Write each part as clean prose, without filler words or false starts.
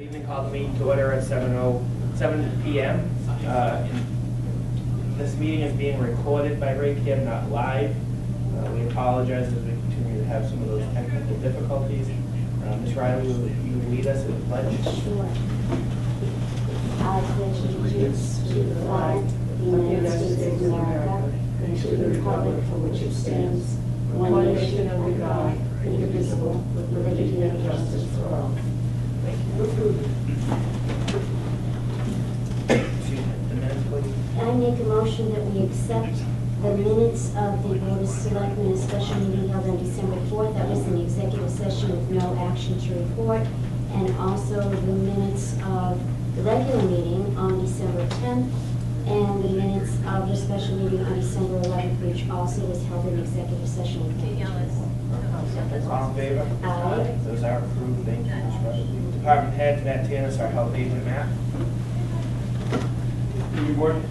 Evening, call the meeting to order at 7 p.m. This meeting is being recorded by Ray Kim, not live. We apologize as we continue to have some of those technical difficulties. Ms. Riley, will you lead us in the pledge? Sure. I pledge allegiance to the flag of the United States of America and to the republic for which it stands, one nation under God, indivisible, with liberty and justice for all. Thank you. Excuse me, the minutes, please. I make a motion that we accept the minutes of the Board of Selectmen, a special meeting held on December 4th. That was an executive session with no action to report. And also the minutes of the regular meeting on December 10th and the minutes of the special meeting on December 11th, which also was held in executive session with no action to report. All in favor? Aye. Those are approved. Thank you, Ms. Riley. Department head, Matt Tanis, our health agent, Matt. Good morning.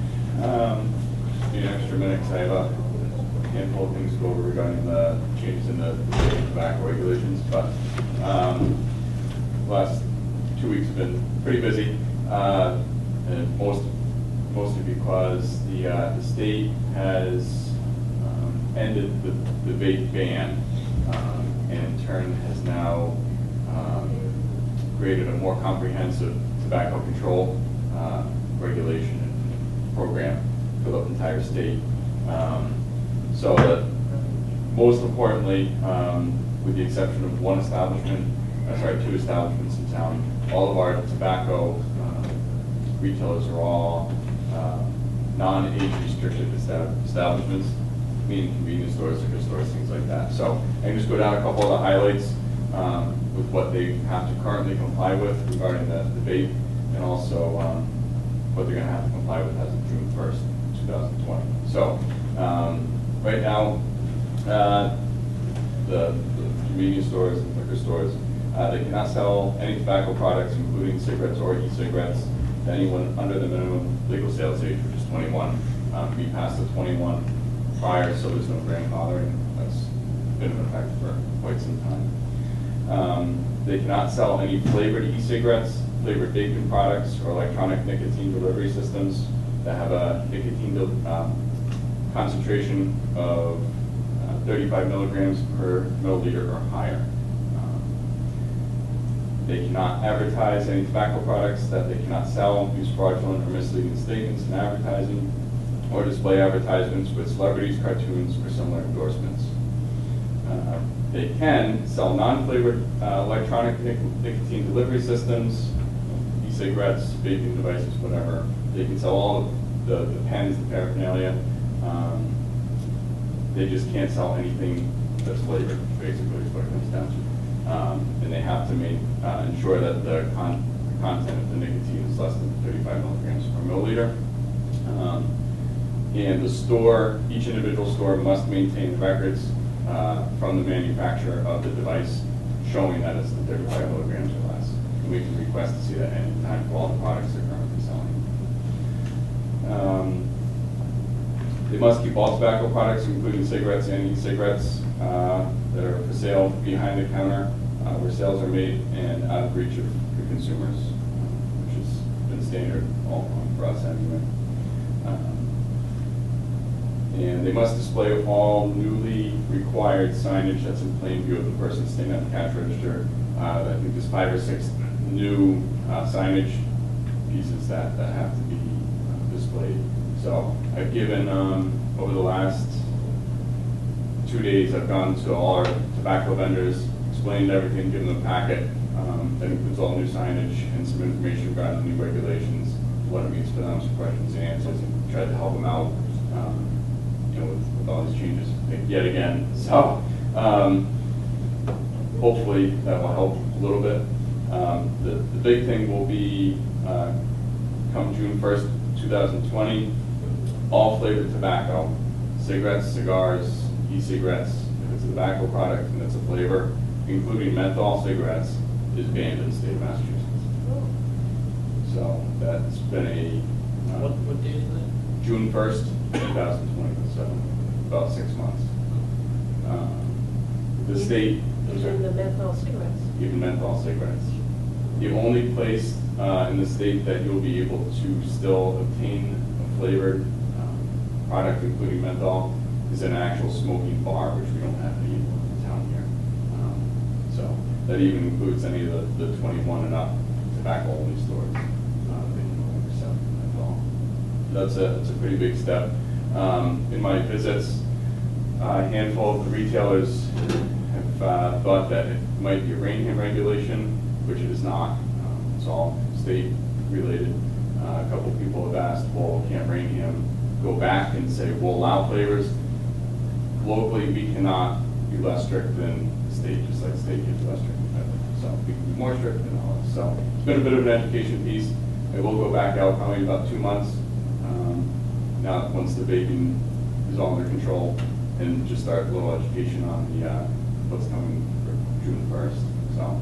Need an extra minute because I have a handful of things to go over regarding the changes in the tobacco regulations. But last 2 weeks have been pretty busy, and mostly because the state has ended the vape ban, and in turn has now created a more comprehensive tobacco control regulation and program for the entire state. So that most importantly, with the exception of two establishments in town, all of our tobacco retailers are all non-age restricted establishments, meaning convenience stores, liquor stores, things like that. So I can just go down a couple of the highlights with what they have to currently comply with regarding the vape, and also what they're going to have to comply with as of June 1st, 2020. So right now, the convenience stores and liquor stores, they cannot sell any tobacco products, including cigarettes or e-cigarettes, to anyone under the minimum legal sales age, which is 21. Be past the 21 prior, so there's no grandfathering. That's been in effect for quite some time. They cannot sell any flavored e-cigarettes, flavored vaping products, or electronic nicotine delivery systems that have a nicotine concentration of 35 milligrams per milliliter or higher. They cannot advertise any tobacco products that they cannot sell, use fraudulent or misleading statements in advertising, or display advertisements with celebrities, cartoons, or similar endorsements. They can sell non-flavored electronic nicotine delivery systems, e-cigarettes, vaping devices, whatever. They can sell all of the pens, the paraphernalia. They just can't sell anything that's flavored, basically, is what it comes down to. And they have to ensure that the content of the nicotine is less than 35 milligrams per milliliter. And the store, each individual store must maintain records from the manufacturer of the device showing that it's the 35 milligrams or less. And we can request to see that any time for all the products they're currently selling. They must keep all tobacco products, including cigarettes and e-cigarettes, that are for sale behind the counter where sales are made and out of reach of the consumers, which has been standard all along for us anyway. And they must display all newly required signage that's in plain view of the person standing at the cash register. I think there's 5 or 6 new signage pieces that have to be displayed. So I've given, over the last 2 days, I've gone to all our tobacco vendors, explained everything, given them a packet that includes all new signage and some information regarding the new regulations, what it means for them, some questions and answers, and tried to help them out with all these changes yet again. So hopefully that will help a little bit. The big thing will be come June 1st, 2020, all flavored tobacco, cigarettes, cigars, e-cigarettes, if it's a tobacco product and it's a flavor, including menthol cigarettes, is banned in the state of Massachusetts. So that's been a What date is it? June 1st, 2020, so about 6 months. The state, Even the menthol cigarettes. even menthol cigarettes. The only place in the state that you'll be able to still obtain a flavored product, including menthol, is an actual smoking bar, which we don't have any in town here. So that even includes any of the 21 and up tobacco-only stores. They can no longer sell menthol. That's a pretty big step. In my visits, a handful of the retailers have thought that it might be a Raynham regulation, which it is not. It's all state related. A couple people have asked, well, can't Raynham go back and say, we'll allow flavors? Locally, we cannot be less strict than the state, just like the state can be less strict than federal. So we can be more strict than all this. So it's been a bit of an education piece. It will go back out probably in about 2 months. Now, once the vaping is all under control, and just start a little education on the what's coming for June 1st. So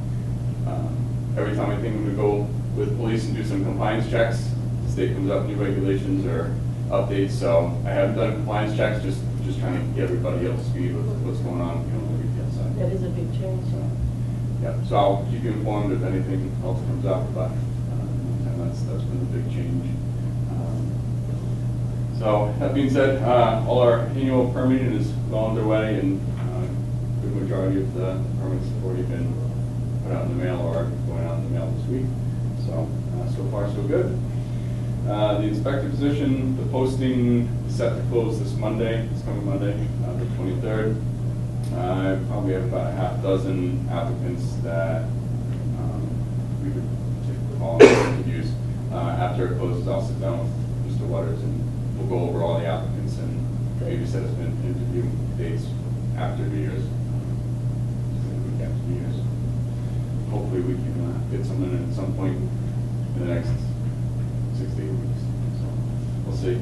every time I think I'm going to go with police and do some compliance checks, the state comes up with new regulations or updates. So I haven't done compliance checks, just trying to get everybody up to speed with what's going on, on the retail side. That is a big change. So, yeah, so I'll keep you informed if anything else comes up, but that's been a big change. So that being said, all our annual permitting is well underway, and a good majority of the permits have already been put out in the mail or are going out in the mail this week. So so far so good. The inspector position, the posting is set to close this coming Monday, the 23rd. I probably have about a half dozen applicants that we could call interviews. After it closes, I'll sit down with Mr. Waters and we'll go over all the applicants and maybe set us an interview dates after New Year's. Week after New Year's. Hopefully we can get someone in at some point in the next 6 to 8 weeks. So we'll see.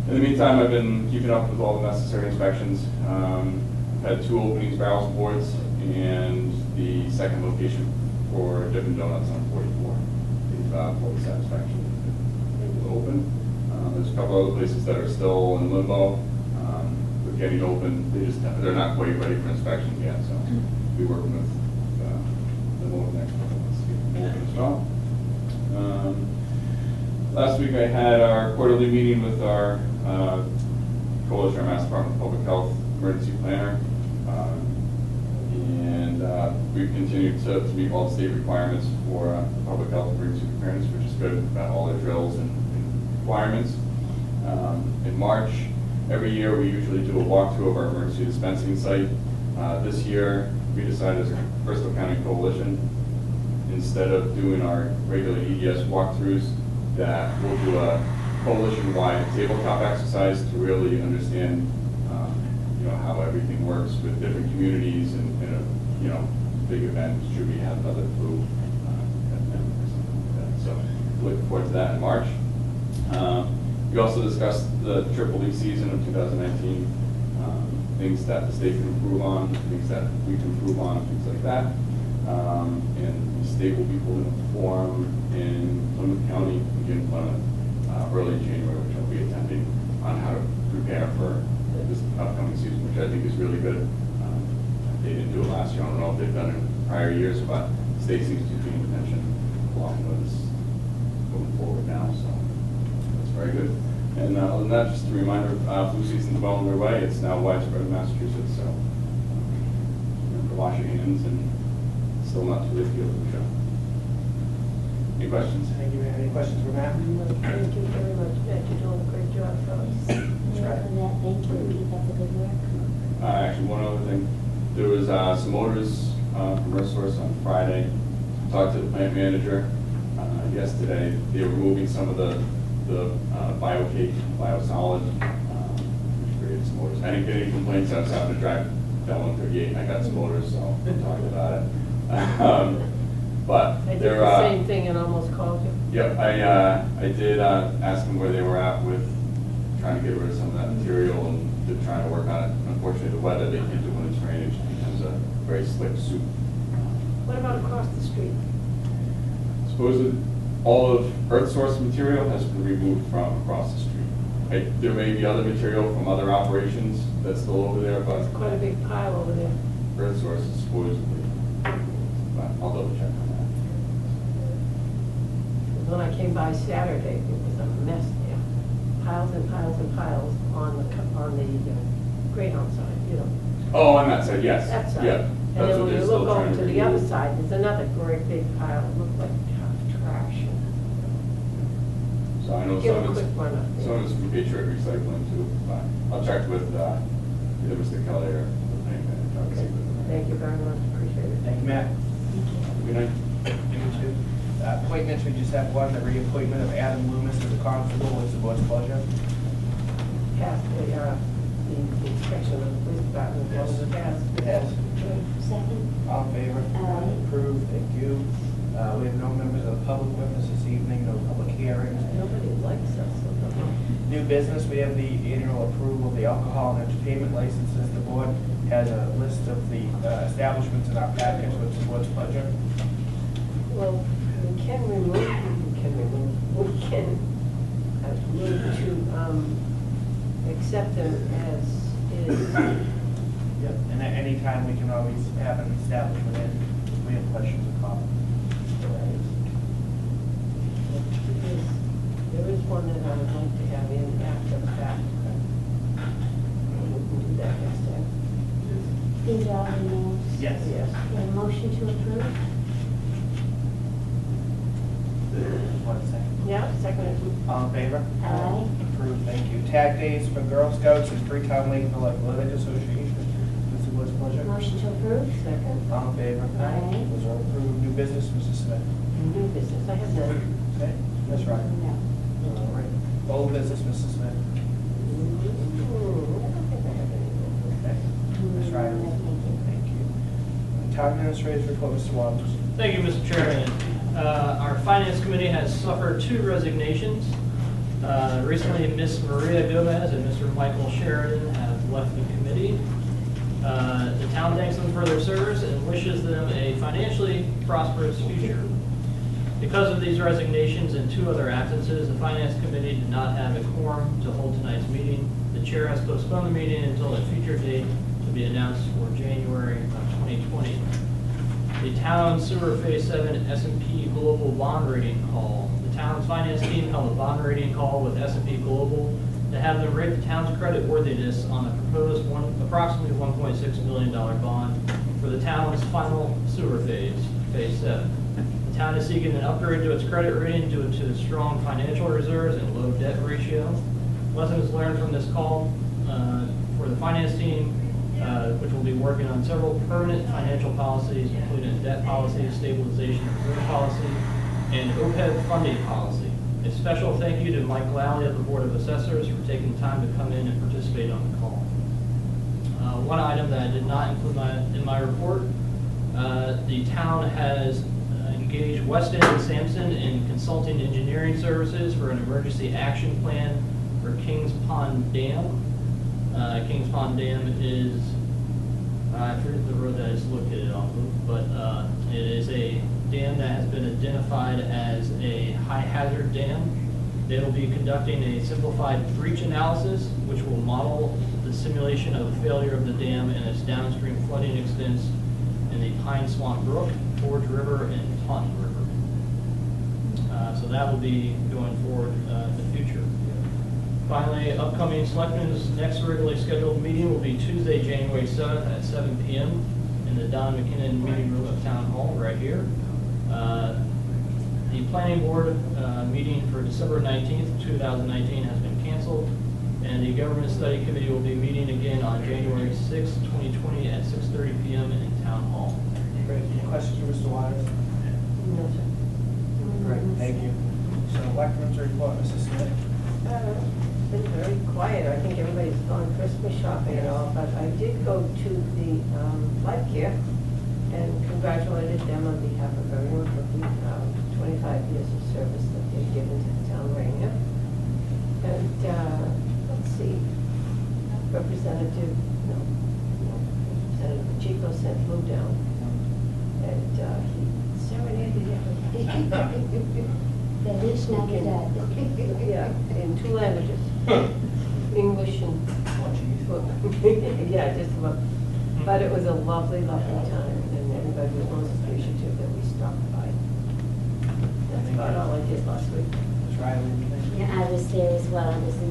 In the meantime, I've been keeping up with all the necessary inspections. I've had 2 openings, barrels, boards, and the second location for Dippin' Donuts on 44. They've full satisfaction to open. There's a couple other places that are still in limbo. With getting open, they're not quite ready for inspection yet. So we'll be working with them over the next couple of months to get them open as well. Last week I had our quarterly meeting with our coalition, our Mass Department of Public Health emergency planner, and we've continued to meet all the state requirements for public health emergency preparedness, which is good about all their drills and requirements. In March, every year we usually do a walkthrough of our emergency dispensing site. This year we decided as a Bristol County Coalition, instead of doing our regular EDS walkthroughs, that we'll do a coalition-wide tabletop exercise to really understand how everything works with different communities and in a big event. Should we have another flu epidemic or something like that? So looking forward to that in March. We also discussed the Triple E season of 2019, things that the state can improve on, things that we can improve on, things like that. And the state will be holding a forum in Plymouth County, in Plymouth, early January, which I'll be attending, on how to prepare for this upcoming season, which I think is really good. They didn't do it last year. I don't know if they've done it in prior years, but the state seems to be paying attention along with us going forward now. So that's very good. And other than that, just a reminder, flu season's well underway. It's now widespread in Massachusetts, so remember to wash your hands, and still not too late to go to the show. Any questions? Thank you. Any questions for Matt? Thank you very much, Matt. You're doing a great job for us. Thank you, keep up the good work. Actually, one other thing. There was some orders from Resource on Friday. Talked to the plant manager yesterday. They were removing some of the BioCake, BioSolid, which created some orders. I didn't get any complaints. I was having to drive down 138 and I got some orders, so we talked about it. But I did they're the same thing and almost called you. Yep, I did ask them where they were at with trying to get rid of some of that material, and they're trying to work on it. Unfortunately, the weather, they can't do when it's raining. It becomes a very slick soup. What about across the street? Supposedly, all of Earth Source material has been removed from across the street. There may be other material from other operations that's still over there, but It's quite a big pile over there. Earth Source is supposedly, but I'll double check on that. When I came by Saturday, it was a mess there. Piles and piles and piles on the Greyhound side, you know, Oh, on that side, yes. that side. Yeah. And That's then what when they're you still look over trying to the other remove. side, there's another great big pile, it looked like trash. So I know Give some a of quick it's, run up some there. of it's from Patriot Recycling too, but I'll check with, either Mr. Kelly or the planning manager. I'll see Okay, what they're- thank you very much, appreciate it. Thank you, Matt. Good night. You too. Appointments, we just have one, the reappointment of Adam Loomis as the constable. What's the board's pleasure? Passed the inspection of the police department, as long as it passed. Yes. Second? All in favor? Aye. Approved, thank you. We have no members of the public with us this evening, no public hearings. Nobody likes us, so New business, we have the annual approval of the alcohol and entertainment licenses. The board has a list of the establishments in our package. What's the board's pleasure? well, we can move to accept them as is. Yep. And at any time, we can always have an establishment in, if we have questions or comments. There is one that I would like to have in after the fact. We can do that next time. These are all the names. Yes. Yes. A motion to approve? One second. Yeah, second. All in favor? Aye. Approved, thank you. Tag days for Girl Scouts and Freetown Lakeville Athletic Association. What's the board's pleasure? Motion to approve? Second. All in favor? Aye. Those are approved. New business, Mrs. Smith. New business, I have none. Okay, Ms. Ryan. No. All right. Old business, Mrs. Smith. I don't think I have anything. Okay. Ms. Ryan. No, thank you. Thank you. Town administrator's report, Mr. Waddles. Thank you, Mr. Chairman. Our Finance Committee has suffered 2 resignations. Recently, Ms. Maria Gomez and Mr. Michael Sheridan have left the committee. The town thanks them for their service and wishes them a financially prosperous future. Because of these resignations and 2 other absences, the Finance Committee did not have a quorum to hold tonight's meeting. The chair has postponed the meeting until a future date to be announced for January of 2020. The town sewer Phase 7 S&P Global bond rating call. The town's finance team held a bond rating call with S&P Global to have them rate the town's credit worthiness on the proposed approximately $1.6 billion bond for the town's final sewer phase, Phase 7. The town is seeking an upgrade to its credit rating due to its strong financial reserves and low debt ratio. Lessons learned from this call for the finance team, which will be working on several permanent financial policies, including debt policy, stabilization and reserve policy, and OPEB funding policy. A special thank you to Mike Lally of the Board of Assessors for taking time to come in and participate on the call. One item that I did not include in my report, the town has engaged West End and Sampson in consulting engineering services for an emergency action plan for Kings Pond Dam. Kings Pond Dam is, I forget the road that I just located off of, but it is a dam that has been identified as a high hazard dam. They will be conducting a simplified breach analysis, which will model the simulation of the failure of the dam and its downstream flooding extents in the Pine Swamp Brook, Forge River, and Taunton River. So that will be going forward in the future. Finally, upcoming Selectmen's next regularly scheduled meeting will be Tuesday, January 7th at 7 p.m. in the Don McKinnon Meeting Room of Town Hall, right here. The Planning Board meeting for December 19th, 2019 has been canceled, and the Government Study Committee will be meeting again on January 6th, 2020 at 6:30 p.m. in Town Hall. Great. Any questions for Mr. Waters? No, sir. Great, thank you. So, Selectmen's report, Mrs. Smith. It's been very quiet. I think everybody's gone Christmas shopping and all, but I did go to the Life Care and congratulated them on behalf of everyone for the 25 years of service that they've given to the town of Raynham. And let's see, Representative Chico sent Lou down, and he serenaded everybody. Feliz Navidad. Yeah, in 2 languages, English and, yeah, just about. But it was a lovely, lovely time, and everybody was most appreciative that we stopped by. That's about all I did last week. Ms. Riley, anything? Yeah, I was there as well. It was a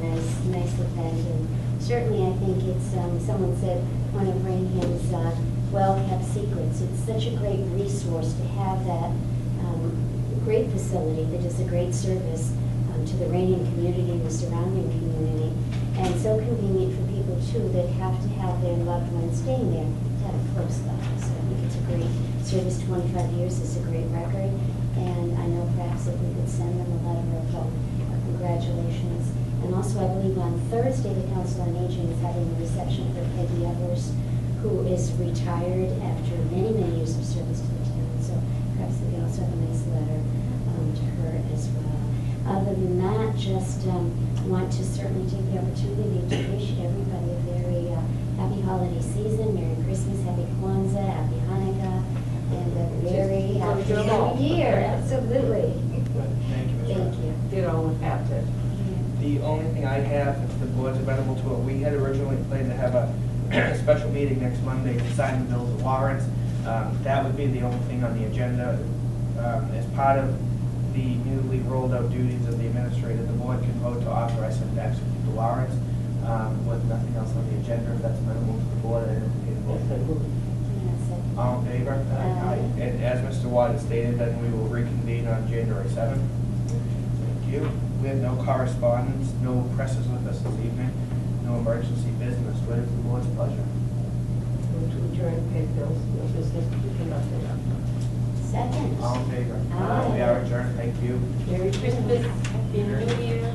nice event, and certainly I think it's, someone said, one of Raynham's well-kept secrets. It's such a great resource to have that great facility that is a great service to the Raynham community and the surrounding community, and so convenient for people too that have to have their loved ones staying there to have a close level. So I think it's a great service. 25 years is a great record, and I know perhaps if we could send them a letter of congratulations. And also, I believe on Thursday, the Council on Aging is having a reception for Peggy Evers, who is retired after many, many years of service to the town. So perhaps we can also have a nice letter to her as well. Other than that, just want to certainly take the opportunity to wish everybody a very happy holiday season, Merry Christmas, Happy Kwanzaa, Happy Hanukkah, and a very happy New Year. Absolutely. Thank you, Ms. Riley. Thank you. Did all with Pat did. The only thing I have, if the board's amenable to it, we had originally planned to have a special meeting next Monday to sign the bills and warrants. That would be the only thing on the agenda. As part of the newly rolled out duties of the administrator, the board can vote to authorize him to execute the warrants with nothing else on the agenda. If that's amenable to the board, I entertain a vote. Yes, All in favor? Aye. And as Mr. Watt stated, then we will reconvene on January 7th. Thank you. We have no correspondence, no presses with us this evening, no emergency business. What is the board's pleasure? Move to adjourn, pay bills, no business, we can nothing up. Second. All in favor? Aye. We are adjourned. Thank you. Merry Christmas, Happy New Year.